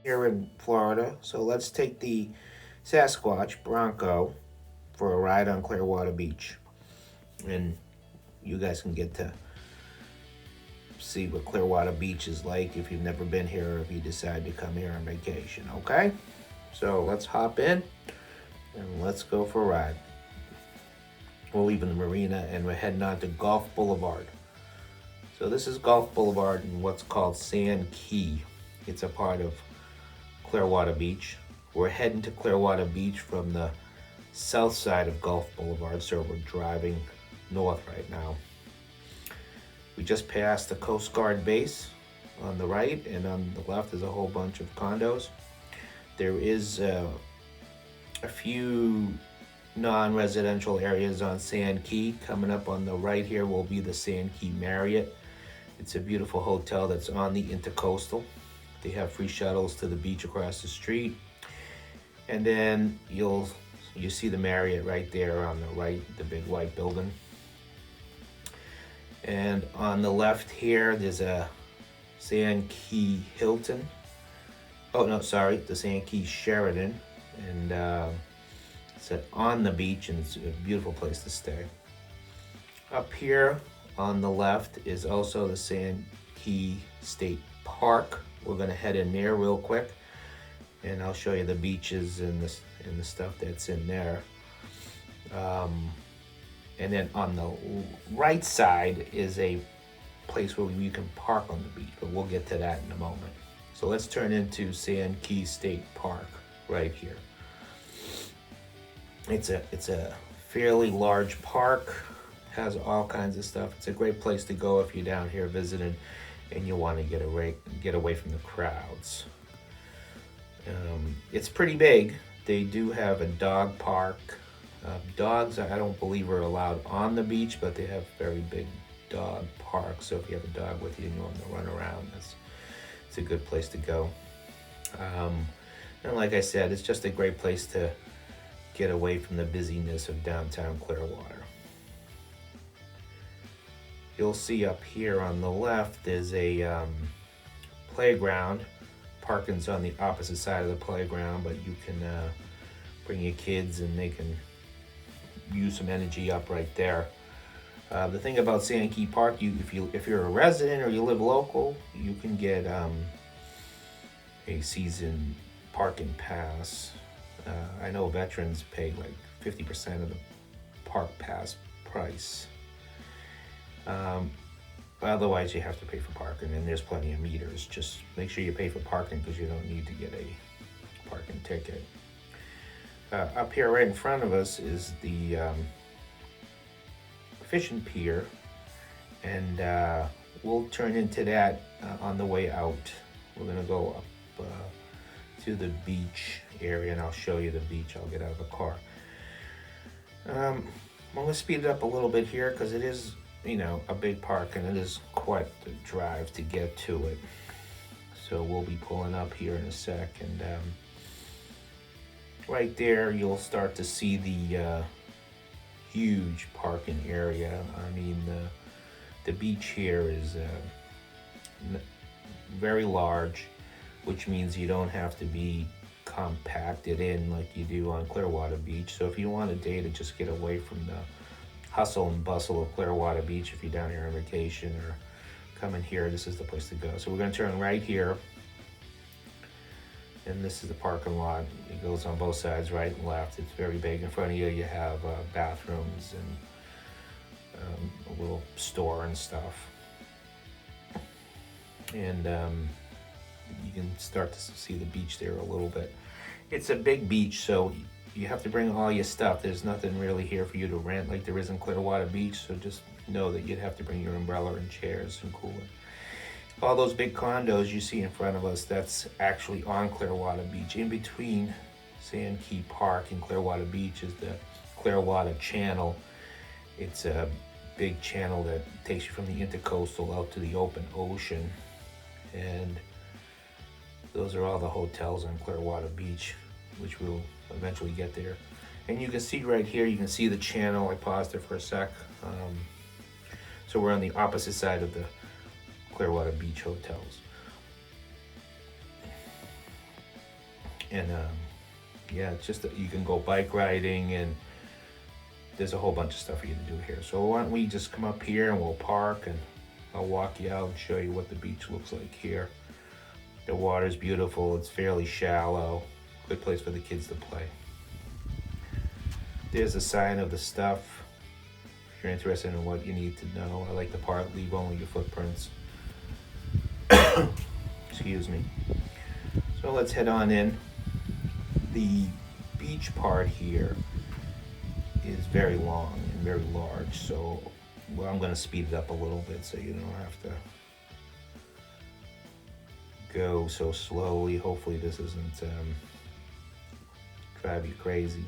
here in Florida. So let's take the Sasquatch Bronco for a ride on Clearwater Beach. And you guys can get to see what Clearwater Beach is like if you've never been here or if you decide to come here on vacation, okay? So let's hop in and let's go for a ride. We're leaving the marina and we're heading on to Gulf Boulevard. So this is Gulf Boulevard in what's called Sand Key. It's a part of Clearwater Beach. We're heading to Clearwater Beach from the south side of Gulf Boulevard, so we're driving north right now. We just passed the Coast Guard base on the right, and on the left is a whole bunch of condos. There is a few non-residential areas on Sand Key. Coming up on the right here will be the Sand Key Marriott. It's a beautiful hotel that's on the Intercoastal. They have free shuttles to the beach across the street. And then you see the Marriott right there on the right, the big white building. And on the left here, there's a Sand Key Hilton. Oh no, sorry, the Sand Key Sheraton. And it's on the beach, and it's a beautiful place to stay. Up here on the left is also the Sand Key State Park. We're gonna head in there real quick, and I'll show you the beaches and the stuff that's in there. And then on the right side is a place where you can park on the beach, but we'll get to that in a moment. So let's turn into Sand Key State Park right here. It's a fairly large park, has all kinds of stuff. It's a great place to go if you're down here visiting and you want to get away from the crowds. It's pretty big. They do have a dog park. Dogs, I don't believe, are allowed on the beach, but they have very big dog parks. So if you have a dog with you and you want to run around, it's a good place to go. And like I said, it's just a great place to get away from the busyness of downtown Clearwater. You'll see up here on the left is a playground. Parking's on the opposite side of the playground, but you can bring your kids and they can use some energy up right there. The thing about Sand Key Park, if you're a resident or you live local, you can get a season parking pass. I know veterans pay like 50% of the park pass price. Otherwise, you have to pay for parking, and there's plenty of meters. Just make sure you pay for parking because you don't need to get a parking ticket. Up here right in front of us is the fishing pier, and we'll turn into that on the way out. We're gonna go up to the beach area, and I'll show you the beach. I'll get out of the car. I'm gonna speed it up a little bit here because it is, a big park, and it is quite the drive to get to it. So we'll be pulling up here in a sec, and right there you'll start to see the huge parking area. I mean, the beach here is very large, which means you don't have to be compacted in like you do on Clearwater Beach. So if you want a day to just get away from the hustle and bustle of Clearwater Beach, if you're down here on vacation or coming here, this is the place to go. So we're going to turn right here, and this is the parking lot. It goes on both sides, right and left. It's very big. In front of you, you have bathrooms and a little store and stuff. And you can start to see the beach there a little bit. It's a big beach, so you have to bring all your stuff. There's nothing really here for you to rent like there is in Clearwater Beach, so just know that you'd have to bring your umbrella and chairs and cooler. All those big condos you see in front of us, that's actually on Clearwater Beach. In between Sand Key Park and Clearwater Beach is the Clearwater Channel. It's a big channel that takes you from the Intercoastal out to the open ocean. And those are all the hotels on Clearwater Beach, which we'll eventually get there. And you can see right here, you can see the channel. I paused there for a sec. So we're on the opposite side of the Clearwater Beach hotels. And yeah, it's just you can go bike riding, and there's a whole bunch of stuff for you to do here. So why don't we just come up here and we'll park, and I'll walk you out and show you what the beach looks like here. The water's beautiful. It's fairly shallow. Good place for the kids to play. There's a sign of the stuff. If you're interested in what you need to know, I like the part, leave only your footprints. Excuse me. So let's head on in. The beach part here is very long and very large, so well, I'm going to speed it up a little bit so you don't have to go so slowly. Hopefully this isn't drive you crazy.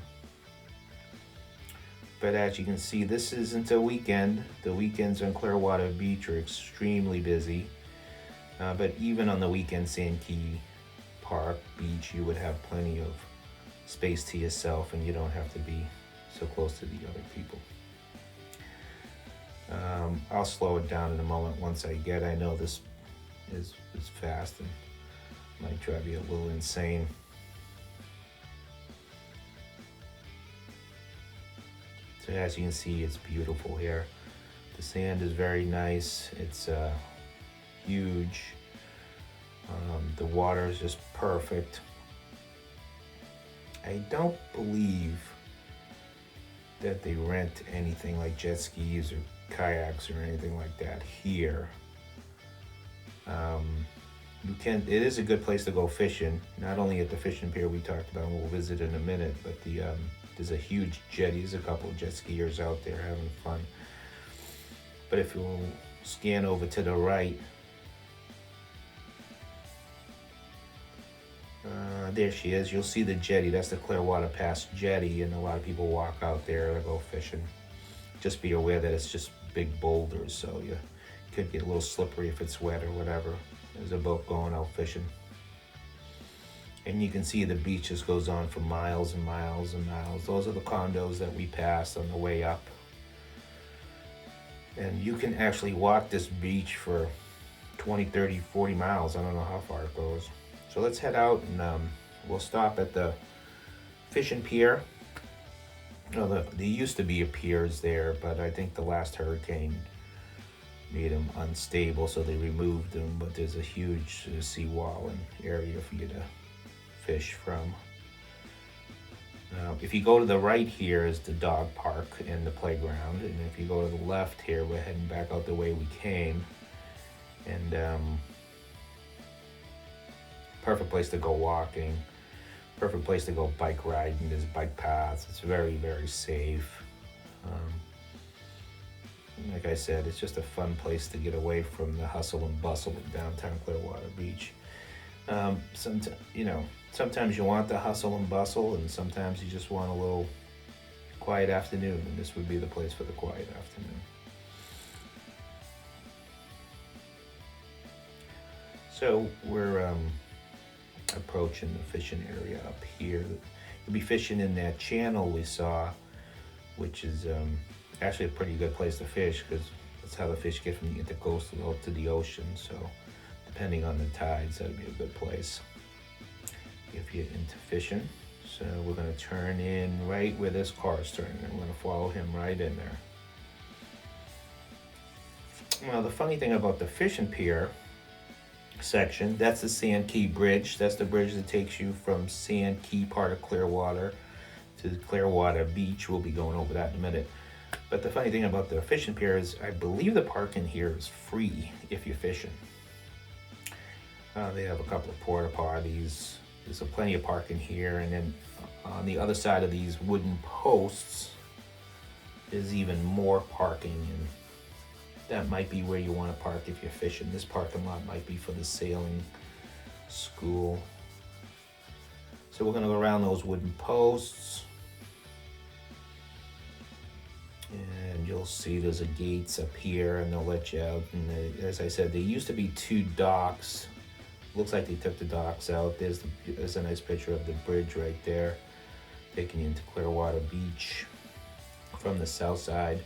But as you can see, this isn't a weekend. The weekends on Clearwater Beach are extremely busy. But even on the weekend, Sand Key Park Beach, you would have plenty of space to yourself, and you don't have to be so close to the other people. I'll slow it down in a moment once I know this is fast and might drive you a little insane. So as you can see, it's beautiful here. The sand is very nice. It's huge. The water is just perfect. I don't believe that they rent anything like jet skis or kayaks or anything like that here. It is a good place to go fishing, not only at the fishing pier we talked about and we'll visit in a minute, but there's a huge jetty. There's a couple of jet skiers out there having fun. But if you'll scan over to the right, there she is. You'll see the jetty. That's the Clearwater Pass jetty, and a lot of people walk out there to go fishing. Just be aware that it's just big boulders, so you could get a little slippery if it's wet or whatever. There's a boat going out fishing. And you can see the beach just goes on for miles and miles and miles. Those are the condos that we passed on the way up. And you can actually walk this beach for 20, 30, 40 miles. I don't know how far it goes. So let's head out, and we'll stop at the fishing pier. There used to be piers there, but I think the last hurricane made them unstable, so they removed them. But there's a huge seawall and area for you to fish from. If you go to the right here is the dog park and the playground, and if you go to the left here, we're heading back out the way we came. And perfect place to go walking, perfect place to go bike riding. There's bike paths. It's very, very safe. Like I said, it's just a fun place to get away from the hustle and bustle of downtown Clearwater Beach. Sometimes you want the hustle and bustle, and sometimes you just want a little quiet afternoon, and this would be the place for the quiet afternoon. So we're approaching the fishing area up here. You'll be fishing in that channel we saw, which is actually a pretty good place to fish, because that's how the fish get from the intercoastal out to the ocean. So depending on the tides, that'd be a good place if you're into fishing. So we're going to turn in right where this car is turning, and we're going to follow him right in there. Well, the funny thing about the fishing pier section, that's the Sand Key Bridge. That's the bridge that takes you from Sand Key, part of Clearwater, to Clearwater Beach. We'll be going over that in a minute. But the funny thing about the fishing pier is I believe the parking here is free if you're fishing. They have a couple of porta potties. There's plenty of parking here, and then on the other side of these wooden posts is even more parking, and that might be where you want to park if you're fishing. This parking lot might be for the sailing school. So we're going to go around those wooden posts, and you'll see there's a gates up here, and they'll let you out. And as I said, there used to be 2 docks. Looks like they took the docks out. There's a nice picture of the bridge right there, taking you into Clearwater Beach from the south side.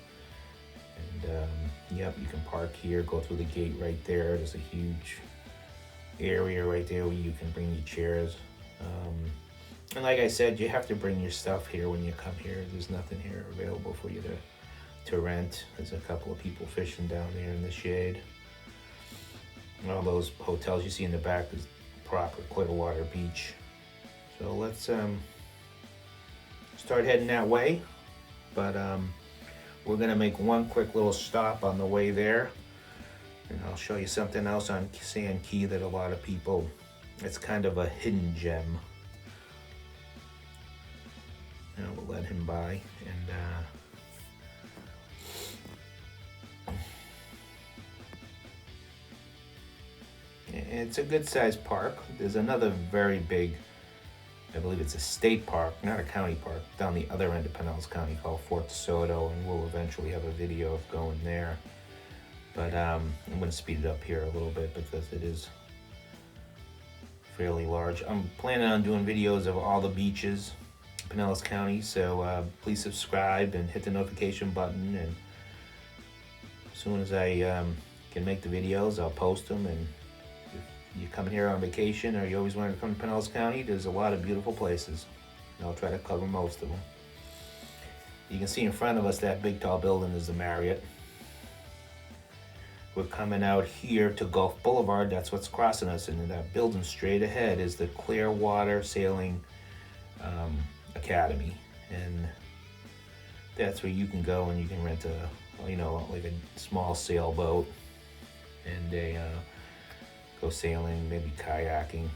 And yep, you can park here, go through the gate right there. There's a huge area right there where you can bring your chairs. And like I said, you have to bring your stuff here when you come here. There's nothing here available for you to rent. There's a couple of people fishing down there in the shade. And all those hotels you see in the back is proper Clearwater Beach. So let's start heading that way. But we're gonna make one quick little stop on the way there. And I'll show you something else on Sand Key that a lot of people, it's kind of a hidden gem. And we'll let him by. And it's a good sized park. There's another very big, I believe it's a state park, not a county park, down the other end of Pinellas County called Fort DeSoto, and we'll eventually have a video of going there. But I'm going to speed it up here a little bit because it is fairly large. I'm planning on doing videos of all the beaches in Pinellas County, so please subscribe and hit the notification button. And as soon as I can make the videos, I'll post them. And if you're coming here on vacation or you always wanted to come to Pinellas County, there's a lot of beautiful places. And I'll try to cover most of them. You can see in front of us that big tall building is the Marriott. We're coming out here to Gulf Boulevard. That's what's crossing us, and that building straight ahead is the Clearwater Sailing Academy, and that's where you can go and you can rent a, like a small sailboat and go sailing, maybe kayaking.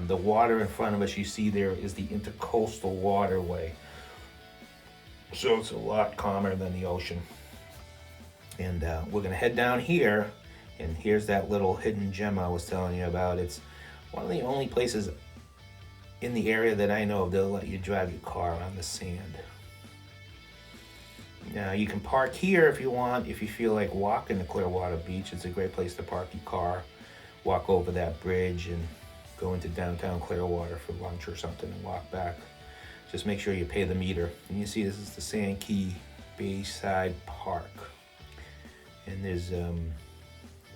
The water in front of us, you see there, is the Intercoastal Waterway, so it's a lot calmer than the ocean. And we're gonna head down here, and here's that little hidden gem I was telling you about. It's one of the only places in the area that I know of they'll let you drive your car on the sand. Now you can park here if you want, if you feel like walking to Clearwater Beach. It's a great place to park your car, walk over that bridge and go into downtown Clearwater for lunch or something and walk back. Just make sure you pay the meter. And you see this is the Sand Key Bayside Park. And there's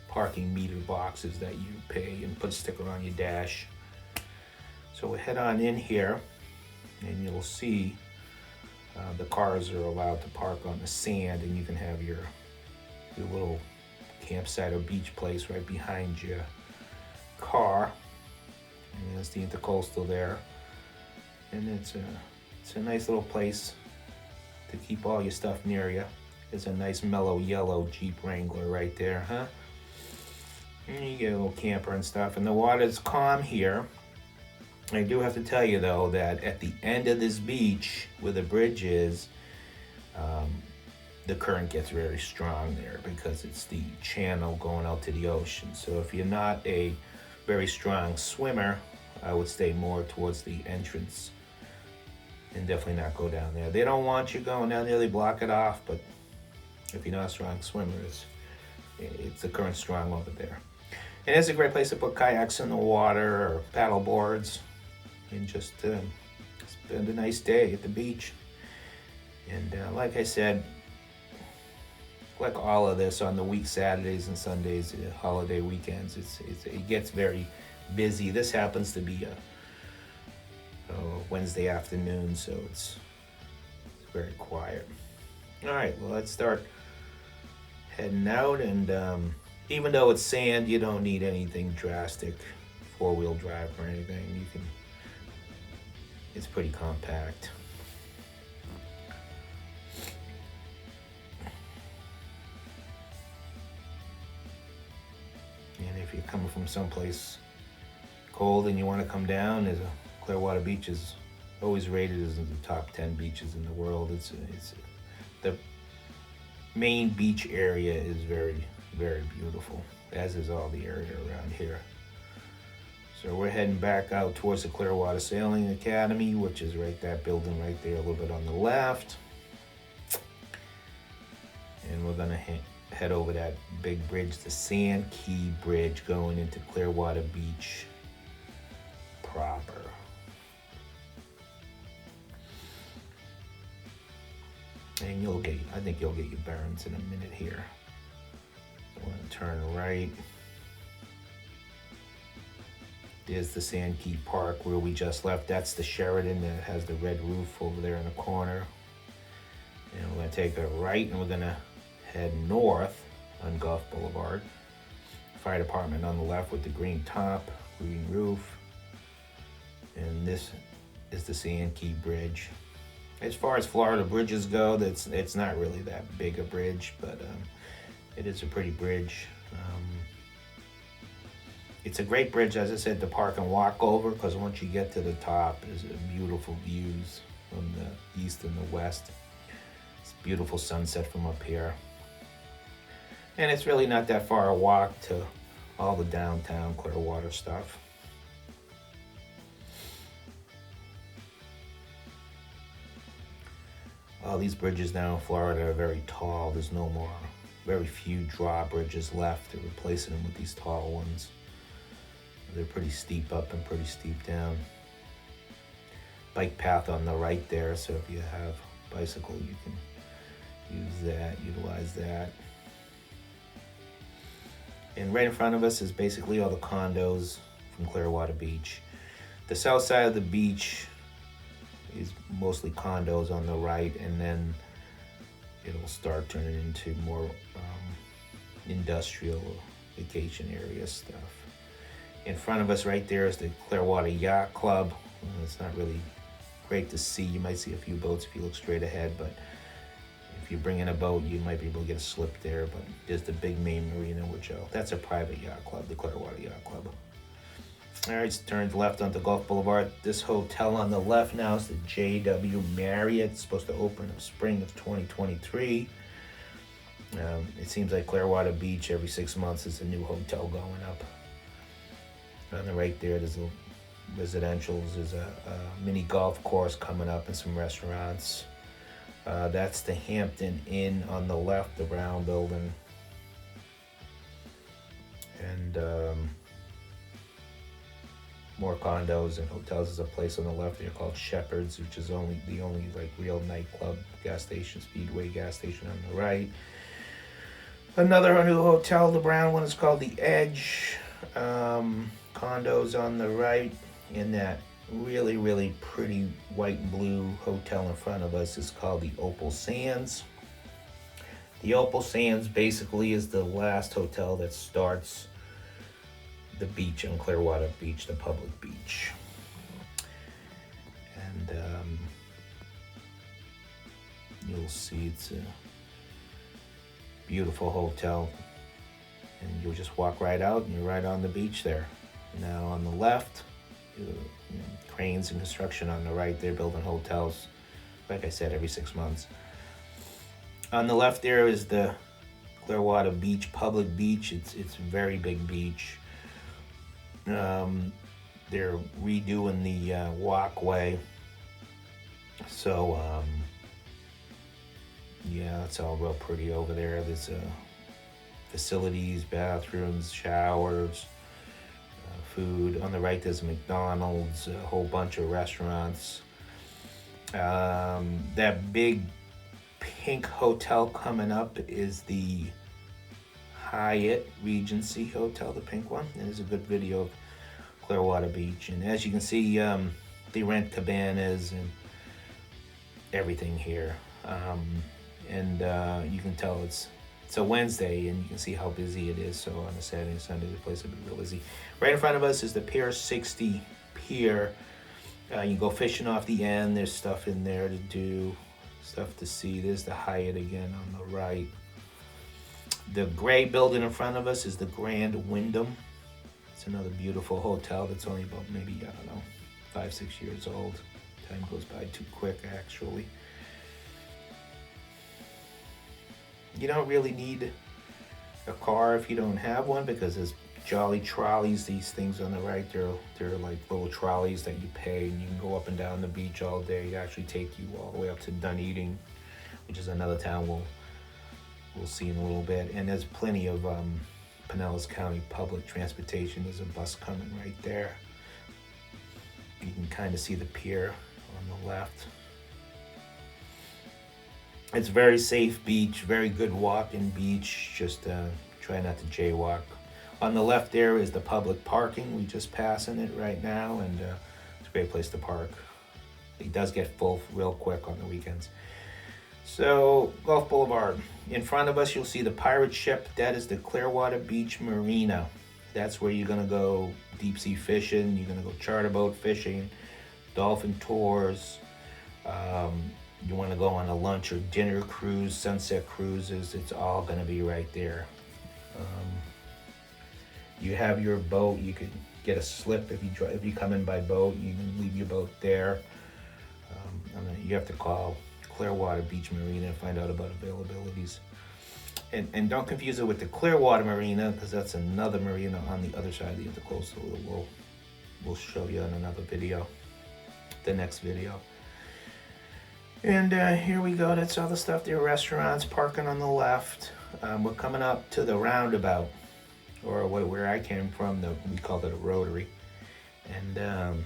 parking meter boxes that you pay and put a sticker on your dash. So we'll head on in here, and you'll see the cars are allowed to park on the sand, and you can have your little campsite or beach place right behind your car. And there's the Intercoastal there, and it's a nice little place to keep all your stuff near you. There's a nice mellow yellow Jeep Wrangler right there, huh? And you get a little camper and stuff, and the water's calm here. I do have to tell you though that at the end of this beach where the bridge is, the current gets very strong there because it's the channel going out to the ocean. So if you're not a very strong swimmer, I would stay more towards the entrance and definitely not go down there. They don't want you going down there, they block it off, but if you're not a strong swimmer, it's the current strong over there. And it's a great place to put kayaks in the water or paddle boards and just spend a nice day at the beach. And like I said, like all of this on the week, Saturdays and Sundays, holiday weekends, it gets very busy. This happens to be a Wednesday afternoon, so it's very quiet. All right, well, let's start heading out. And even though it's sand, you don't need anything drastic, four-wheel drive or anything. It's pretty compact. And if you're coming from someplace cold and you want to come down, Clearwater Beach is always rated as in the top 10 beaches in the world. It's the main beach area is very, very beautiful, as is all the area around here. So we're heading back out towards the Clearwater Sailing Academy, which is right that building right there, a little bit on the left. And we're gonna head over that big bridge, the Sand Key Bridge, going into Clearwater Beach proper. And I think you'll get your bearings in a minute here. I want to turn right. There's the Sandkey Park where we just left. That's the Sheridan that has the red roof over there in the corner. And we're gonna take a right and we're gonna head north on Gulf Boulevard. Fire department on the left with the green top, green roof. And this is the Sandkey Bridge. As far as Florida bridges go, it's not really that big a bridge, but it is a pretty bridge. It's a great bridge, as I said, to park and walk over, because once you get to the top, there's beautiful views from the east and the west. It's a beautiful sunset from up here. And it's really not that far a walk to all the downtown Clearwater stuff. All these bridges now in Florida are very tall. There's no more, very few drawbridges left. They're replacing them with these tall ones. They're pretty steep up and pretty steep down. Bike path on the right there, so if you have a bicycle, you can use that, utilize that. And right in front of us is basically all the condos from Clearwater Beach. The south side of the beach is mostly condos on the right, and then it'll start turning into more industrial vacation area stuff. In front of us right there is the Clearwater Yacht Club. It's not really great to see. You might see a few boats if you look straight ahead, but if you bring in a boat, you might be able to get a slip there. But there's the big main marina, which that's a private yacht club, the Clearwater Yacht Club. All right, so turn left onto Gulf Boulevard. This hotel on the left now is the JW Marriott. It's supposed to open in spring of 2023. It seems like Clearwater Beach every 6 months is a new hotel going up. On the right there, there's a residentials. There's a mini golf course coming up and some restaurants. That's the Hampton Inn on the left, the brown building. And more condos and hotels. There's a place on the left there called Shepherd's, which is the only like real nightclub, gas station, Speedway gas station on the right. Another new hotel, the brown one, is called the Edge. Condos on the right, and that really, really pretty white and blue hotel in front of us is called the Opal Sands. The Opal Sands basically is the last hotel that starts the beach on Clearwater Beach, the public beach. And you'll see it's a beautiful hotel, and you'll just walk right out and you're right on the beach there. Now on the left, cranes and construction on the right. They're building hotels, like I said, every 6 months. On the left there is the Clearwater Beach, public beach. It's a very big beach. They're redoing the walkway. So, yeah, it's all real pretty over there. There's facilities, bathrooms, showers, food. On the right there's McDonald's, a whole bunch of restaurants. That big pink hotel coming up is the Hyatt Regency Hotel, the pink one. And there's a good video of Clearwater Beach. And as you can see, they rent cabanas and everything here. And you can tell it's a Wednesday, and you can see how busy it is. So on a Saturday and Sunday, the place will be real busy. Right in front of us is the Pier 60 Pier. You can go fishing off the end. There's stuff in there to do, stuff to see. There's the Hyatt again on the right. The gray building in front of us is the Grand Wyndham. It's another beautiful hotel that's only about maybe, I don't know, 5-6 years old. Time goes by too quick, actually. You don't really need a car if you don't have one, because there's jolly trolleys. These things on the right, they're like little trolleys that you pay, and you can go up and down the beach all day. They actually take you all the way up to Dunedin, which is another town we'll see in a little bit. And there's plenty of Pinellas County public transportation. There's a bus coming right there. You can kind of see the pier on the left. It's a very safe beach, very good walking beach. Just try not to jaywalk On the left there is the public parking. We just passing it right now, and it's a great place to park. It does get full real quick on the weekends. So, Gulf Boulevard. In front of us, you'll see the pirate ship. That is the Clearwater Beach Marina. That's where you're going to go deep sea fishing. You're going to go charter boat fishing, dolphin tours. You want to go on a lunch or dinner cruise, sunset cruises. It's all going to be right there. You have your boat. You could get a slip if you come in by boat. You can leave your boat there. You have to call Clearwater Beach Marina and find out about availabilities. And don't confuse it with the Clearwater Marina, because that's another marina on the other side of the intercoastal. We'll show you in another video, the next video. And here we go. That's all the stuff there. Restaurants, parking on the left. We're coming up to the roundabout, or where I came from. We called it a rotary. And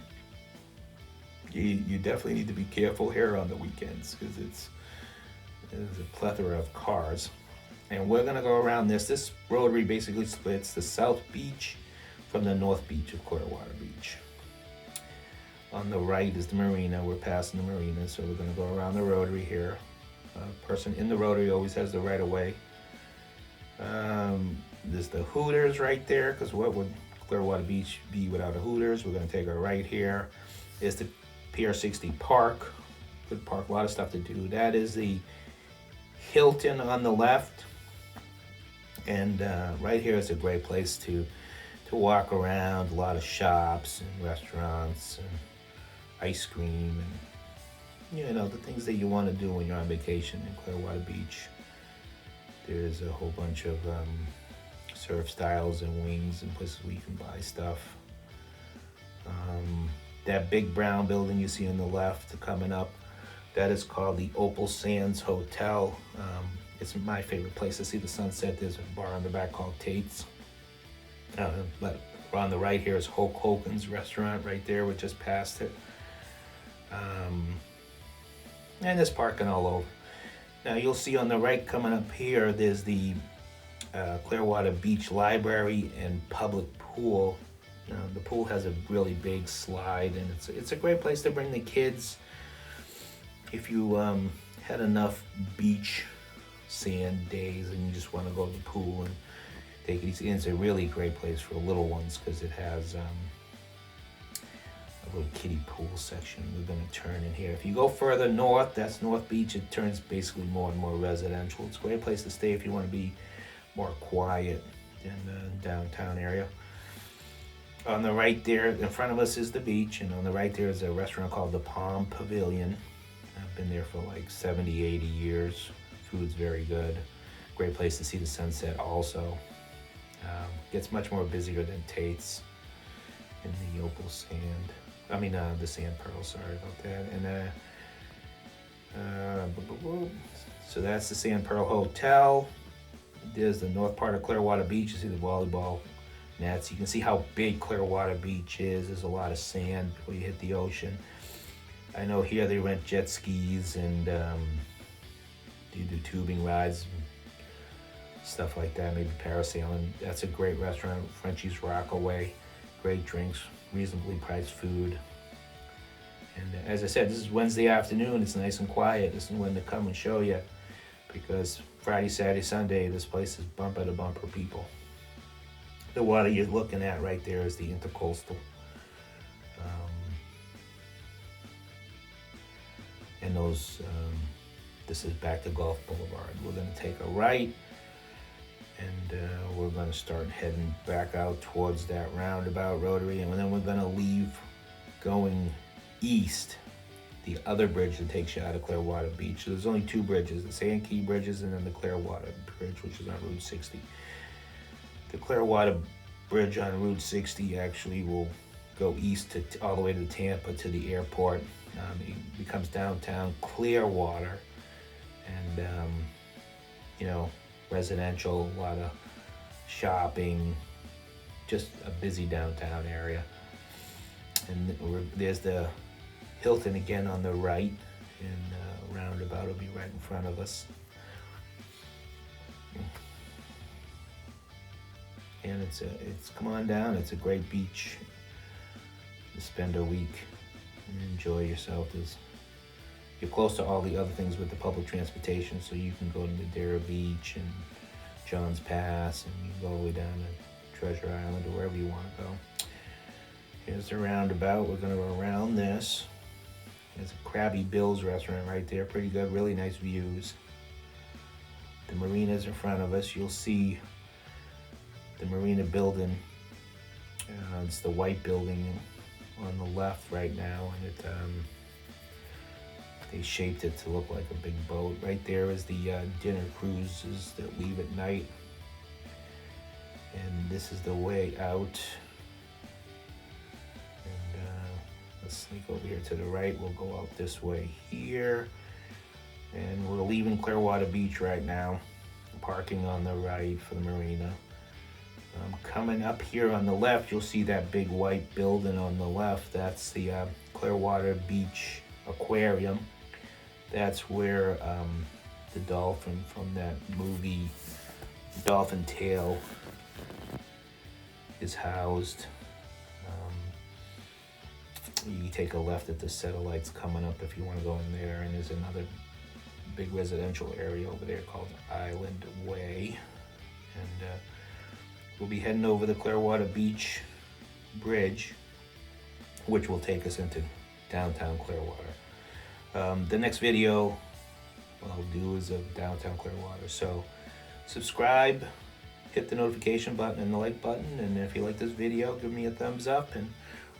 you definitely need to be careful here on the weekends, because there's a plethora of cars. And we're gonna go around this. This rotary basically splits the South Beach from the North Beach of Clearwater Beach. On the right is the marina. We're passing the marina, so we're gonna go around the rotary here. A person in the rotary always has the right of way. There's the Hooters right there, because what would Clearwater Beach be without a Hooters? We're gonna take a right here. There's the Pier 60 Park. Good park, a lot of stuff to do. That is the Hilton on the left. And right here is a great place to walk around. A lot of shops and restaurants and ice cream and the things that you want to do when you're on vacation in Clearwater Beach. There's a whole bunch of surf styles and wings and places where you can buy stuff. That big brown building you see on the left coming up, that is called the Opal Sands Hotel. It's my favorite place to see the sunset. There's a bar on the back called Tate's. But on the right here is Hulk Hogan's restaurant right there. We just passed it. And there's parking all over. Now you'll see on the right coming up here, there's the Clearwater Beach Library and public pool. The pool has a really big slide, and it's a great place to bring the kids. If you had enough beach sand days and you just want to go to the pool and take it easy, it's a really great place for little ones, because it has a little kiddie pool section. We're going to turn in here. If you go further north, that's North Beach. It turns basically more and more residential. It's a great place to stay if you want to be more quiet in the downtown area. On the right there, in front of us is the beach, and on the right there is a restaurant called the Palm Pavilion. I've been there for like 70, 80 years. Food's very good. Great place to see the sunset also. Gets much more busier than Tate's in the Opal Sand. The Sand Pearl, sorry about that. And so that's the Sand Pearl Hotel. There's the north part of Clearwater Beach. You see the volleyball nets. You can see how big Clearwater Beach is. There's a lot of sand before you hit the ocean. I know here they rent jet skis and you do tubing rides, stuff like that, maybe parasailing. That's a great restaurant, Frenchie's Rockaway. Great drinks, reasonably priced food. And as I said, this is Wednesday afternoon. It's nice and quiet. This is when to come and show you, because Friday, Saturday, Sunday, this place is bumper to bumper people. The water you're looking at right there is the intercoastal. And this is back to Gulf Boulevard. We're going to take a right, and we're going to start heading back out towards that roundabout rotary, and then we're going to leave going east, the other bridge that takes you out of Clearwater Beach. So there's only two bridges, the Sand Key bridges and then the Clearwater Bridge, which is on Route 60. The Clearwater Bridge on Route 60 actually will go east to all the way to Tampa to the airport. It becomes downtown Clearwater, and residential, a lot of shopping, just a busy downtown area. And there's the Hilton again on the right, and roundabout will be right in front of us. and it's come on down. It's a great beach to spend a week and enjoy yourself. You're close to all the other things with the public transportation, so you can go to Madeira Beach and John's Pass, and you can go all the way down to Treasure Island or wherever you want to go. Here's the roundabout. We're going to go around this. There's a Krabby Bill's restaurant right there. Pretty good, really nice views. The marina's in front of us. You'll see the marina building. It's the white building on the left right now, and they shaped it to look like a big boat. Right there is the dinner cruises that leave at night. And this is the way out. And let's sneak over here to the right. We'll go out this way here. And we're leaving Clearwater Beach right now. Parking on the right for the marina. Coming up here on the left, you'll see that big white building on the left. That's the Clearwater Beach Aquarium. That's where the dolphin from that movie Dolphin Tale is housed. You take a left at the satellites coming up if you want to go in there, and there's another big residential area over there called Island Way. And we'll be heading over the Clearwater Beach Bridge, which will take us into downtown Clearwater. The next video I'll do is of downtown Clearwater. So subscribe, hit the notification button and the like button, and if you like this video, give me a thumbs up, and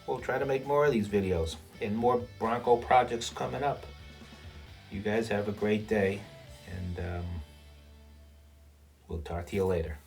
we'll try to make more of these videos and more Bronco projects coming up. You guys have a great day, and we'll talk to you later.